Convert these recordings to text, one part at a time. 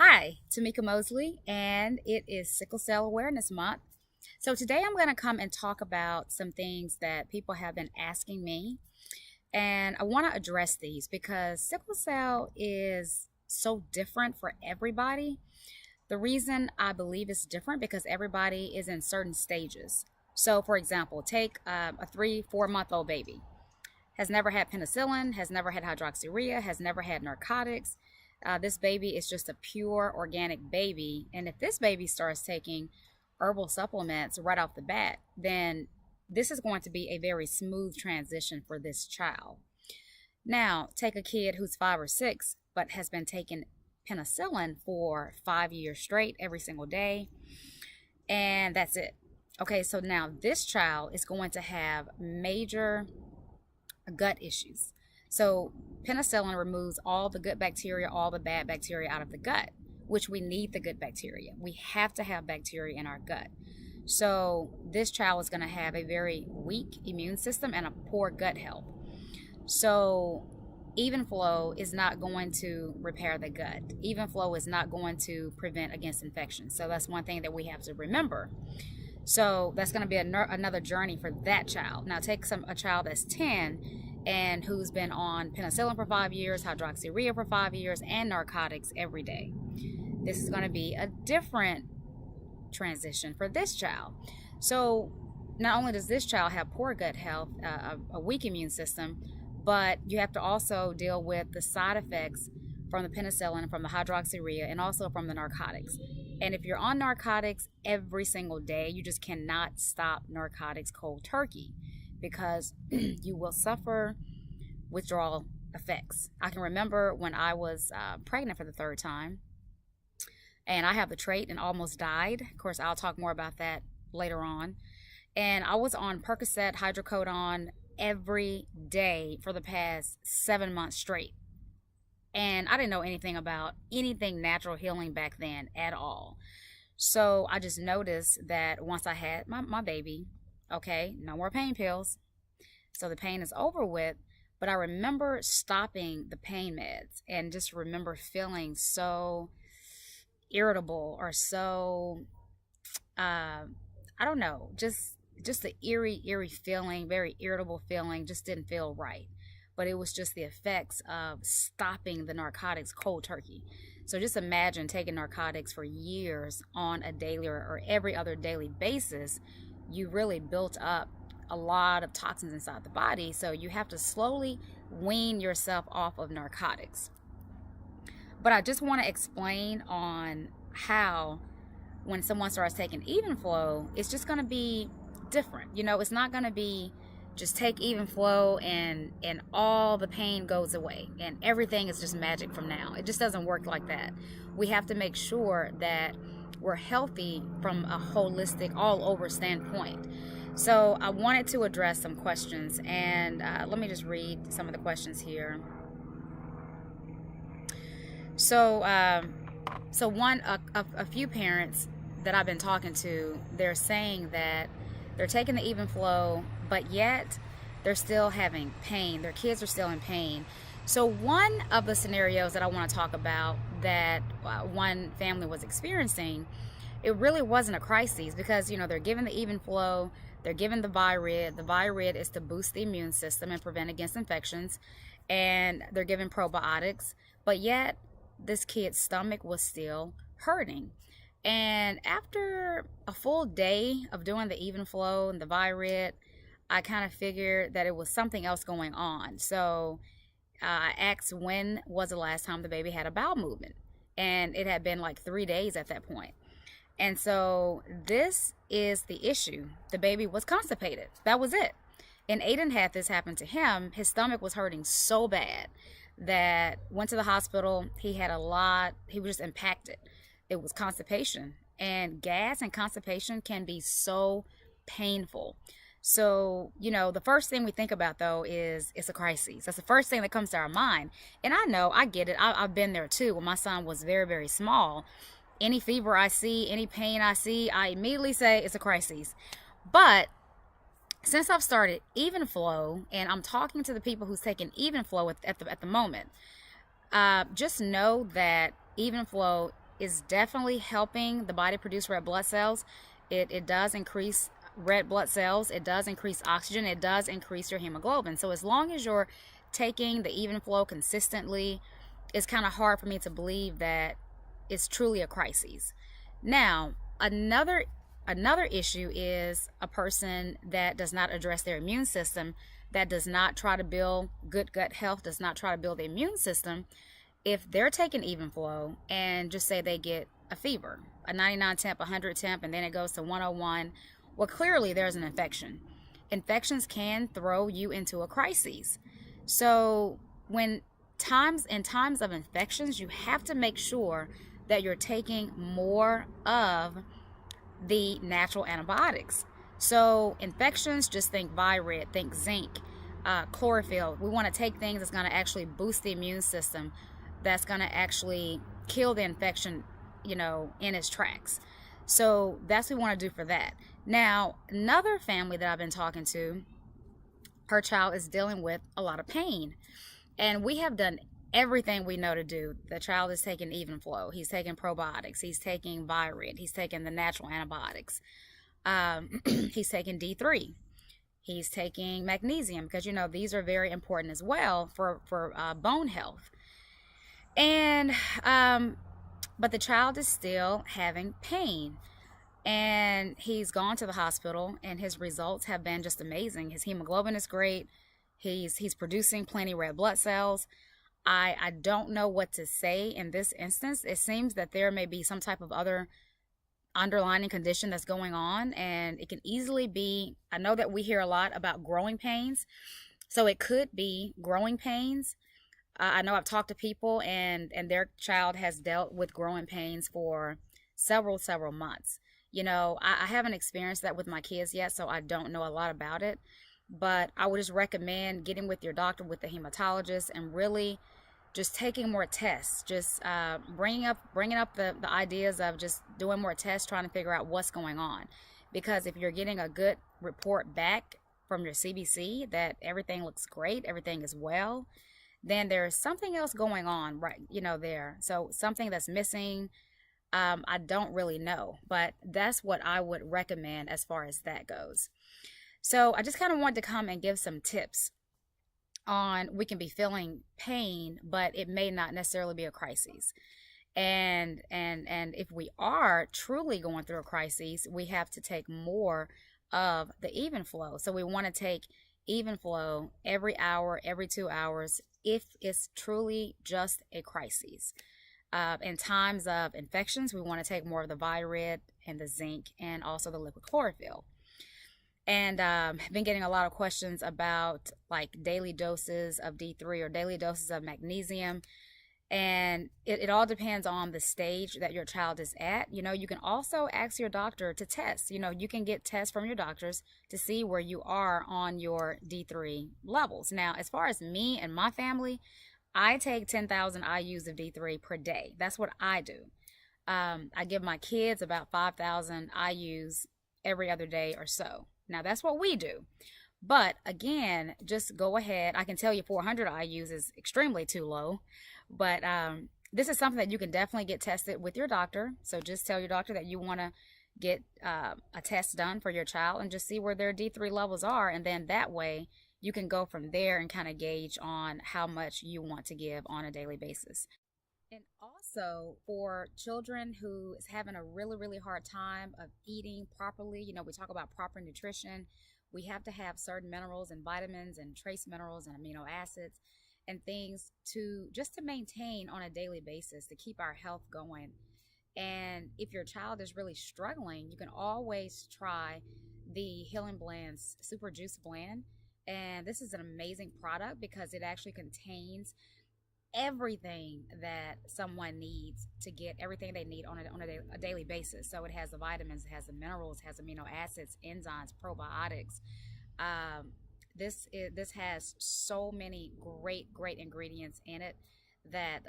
Hi, Tamika Mosley, and it is Sickle Cell Awareness Month. So, today I'm going to come and talk about some things that people have been asking me, and I want to address these because sickle cell is so different for everybody. The reason I believe it's different because everybody is in certain stages. So, for example, take a 3, 4 month old baby, has never had penicillin, has never had hydroxyurea, has never had narcotics. This baby is just a pure organic baby. And if this baby starts taking herbal supplements right off the bat, then this is going to be a very smooth transition for this child. Now, take a kid who's 5 or 6, but has been taking penicillin for 5 years straight every single day, and that's it. Okay, so now this child is going to have major gut issues. So, penicillin removes all the good bacteria, all the bad bacteria out of the gut, which we need the good bacteria. We have to have bacteria in our gut. So, this child is going to have a very weak immune system and a poor gut health. So, even flow is not going to repair the gut. Even flow is not going to prevent against infection. So, that's one thing that we have to remember. So, that's going to be another journey for that child. Now, take a child that's 10 and who's been on penicillin for 5 years, hydroxyurea for 5 years, and narcotics every day. This is going to be a different transition for this child. So not only does this child have poor gut health, a weak immune system, but you have to also deal with the side effects from the penicillin, from the hydroxyurea, and also from the narcotics. And if you're on narcotics every single day, you just cannot stop narcotics cold turkey, because you will suffer withdrawal effects. I can remember when I was pregnant for the 3rd time, and I have the trait and almost died. Of course, I'll talk more about that later on. And I was on Percocet, hydrocodone every day for the past 7 months straight. And I didn't know anything about anything natural healing back then at all. So I just noticed that once I had my baby, okay, no more pain pills. So the pain is over with. But I remember stopping the pain meds and just remember feeling so irritable or so, I don't know, just the eerie feeling, very irritable feeling, just didn't feel right. But it was just the effects of stopping the narcotics cold turkey. So just imagine taking narcotics for years on a daily or every other daily basis. You really built up a lot of toxins inside the body, so you have to slowly wean yourself off of narcotics. But I just want to explain on how when someone starts taking even flow, it's just going to be different. It's not going to be just take even flow and all the pain goes away and everything is just magic from now. It just doesn't work like that. We have to make sure that we're healthy from a holistic, all over standpoint. So I wanted to address some questions, and let me just read some of the questions here. So, a few parents that I've been talking to, they're saying that they're taking the even flow, but yet they're still having pain. Their kids are still in pain. So one of the scenarios that I want to talk about that one family was experiencing, it really wasn't a crisis because, they're given the even flow, they're given the Virid. The Virid is to boost the immune system and prevent against infections, and they're given probiotics, but yet this kid's stomach was still hurting. And after a full day of doing the even flow and the Virid, I kind of figured that it was something else going on. So I asked when was the last time the baby had a bowel movement, and it had been like 3 days at that point. And so this is the issue. The baby was constipated. That was it. And Aiden had this happen to him. His stomach was hurting so bad that went to the hospital. He was just impacted. It was constipation. And gas and constipation can be so painful. So, the first thing we think about, though, is it's a crisis. That's the first thing that comes to our mind. And I know, I get it. I've been there, too. When my son was very, very small, any fever I see, any pain I see, I immediately say it's a crisis. But since I've started even flow, and I'm talking to the people who's taking even flow at the moment, just know that even flow is definitely helping the body produce red blood cells. It does increase red blood cells. It does increase oxygen. It does increase your hemoglobin. So as long as you're taking the even flow consistently, it's kind of hard for me to believe that it's truly a crisis. Now, another issue is a person that does not address their immune system, that does not try to build good gut health, does not try to build the immune system. If they're taking even flow and just say they get a fever, a 99 temp, 100 temp, and then it goes to 101, well, clearly there's an infection. Infections can throw you into a crisis. So when in times of infections, you have to make sure that you're taking more of the natural antibiotics. So infections, just think Virid, think zinc, chlorophyll. We want to take things that's going to actually boost the immune system, that's going to actually kill the infection, in its tracks. So that's what we want to do for that. Now, another family that I've been talking to, her child is dealing with a lot of pain. And we have done everything we know to do. The child is taking even flow. He's taking probiotics. He's taking Virid. He's taking the natural antibiotics. He's taking D3. He's taking magnesium because, these are very important as well for bone health. And, but the child is still having pain. And he's gone to the hospital, and his results have been just amazing. His hemoglobin is great. He's producing plenty red blood cells. I don't know what to say in this instance. It seems that there may be some type of other underlying condition that's going on, and it can easily be, I know that we hear a lot about growing pains, so it could be growing pains. I know I've talked to people, and their child has dealt with growing pains for several months. I haven't experienced that with my kids yet, so I don't know a lot about it. But I would just recommend getting with your doctor, with the hematologist, and really just taking more tests. Just bringing up the ideas of just doing more tests, trying to figure out what's going on. Because if you're getting a good report back from your CBC that everything looks great, everything is well, then there's something else going on, right? There. So something that's missing. I don't really know, but that's what I would recommend as far as that goes. So I just kind of wanted to come and give some tips on, we can be feeling pain, but it may not necessarily be a crisis. And if we are truly going through a crisis, we have to take more of the even flow. So we want to take even flow every hour, every 2 hours, if it's truly just a crisis. In times of infections, we want to take more of the Virid and the zinc and also the liquid chlorophyll. And I've been getting a lot of questions about like daily doses of D3 or daily doses of magnesium. And it all depends on the stage that your child is at. You can also ask your doctor to test. You can get tests from your doctors to see where you are on your D3 levels. Now, as far as me and my family, I take 10,000 IUs of D3 per day. That's what I do. I give my kids about 5,000 IUs every other day or so. Now, that's what we do. But again, just go ahead. I can tell you 400 IUs is extremely too low. But this is something that you can definitely get tested with your doctor. So just tell your doctor that you want to get a test done for your child and just see where their D3 levels are. And then that way, you can go from there and kind of gauge on how much you want to give on a daily basis. And also for children who is having a really hard time of eating properly, we talk about proper nutrition. We have to have certain minerals and vitamins and trace minerals and amino acids and things to maintain on a daily basis to keep our health going. And if your child is really struggling, you can always try the Healing Blends Super Juice Blend. And this is an amazing product because it actually contains everything that someone needs to get everything they need on a daily basis. So it has the vitamins, it has the minerals, it has amino acids, enzymes, probiotics. This has so many great ingredients in it that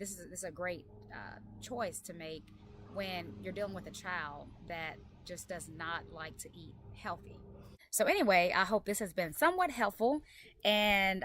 this is a great choice to make when you're dealing with a child that just does not like to eat healthy. So anyway, I hope this has been somewhat helpful, and